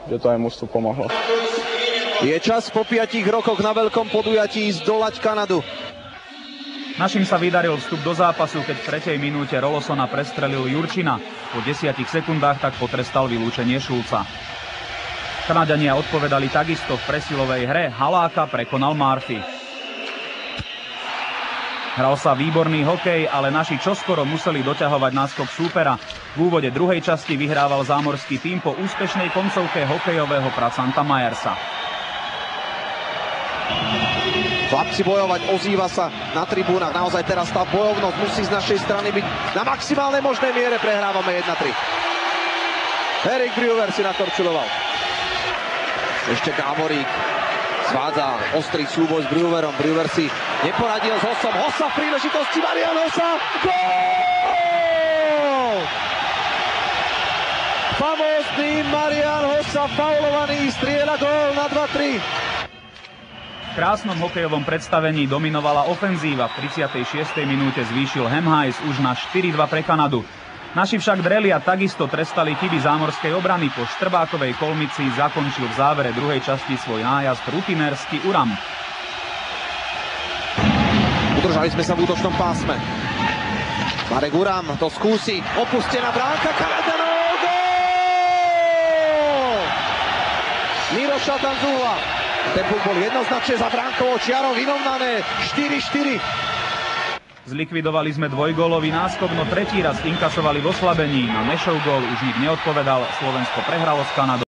že to aj mužstvu pomohlo. Je čas po 5 rokoch na veľkom podujatí zdolať Kanadu. Našim sa vydaril vstup do zápasu, keď v 3. minúte Rolosona prestrelil Jurčina. Po 10 sekundách tak potrestal vylúčenie Šulca. Kanaďania odpovedali takisto v presilovej hre. Haláka prekonal Murphy. Hral sa výborný hokej, ale naši čoskoro museli doťahovať náskok súpera. V úvode druhej časti vyhrával zámorský tím po úspešnej koncovke hokejového pracanta Majersa. Chlapci bojovať, ozýva sa na tribúnach. Naozaj teraz tá bojovnosť musí z našej strany byť na maximálnej možnej miere. Prehrávame 1-3. Erik Brewer si nakorčuloval. Ešte Gáborík svádza ostrý súboj s Brewerom. Brewer si neporadil s Hossom. Hossa v príležitosti, Marian Hossa. Gól! Famózny Marian Hossa, faulovaný, strieľa gól na 2-3. V krásnom hokejovom predstavení dominovala ofenzíva. V 36. minúte zvýšil Hemhajs už na 4-2 pre Kanadu. Naši však dreli a takisto trestali chyby zámorskej obrany. Po štrbákovej kolmici zakončil v závere druhej časti svoj nájazd rutinérsky Uram. Udržali sme sa v útočnom pásme. Marek Uram to skúsi. Opustená bránka Kanaďanov. Gól! Miroša Tanzula. Ten puk bol jednoznačne za bránkovou čiarou vyrovnané. 4-4. Zlikvidovali sme dvojgólový náskok, no tretí raz inkasovali v oslabení. Na Nešov gól už nik neodpovedal. Slovensko prehralo s Kanadou.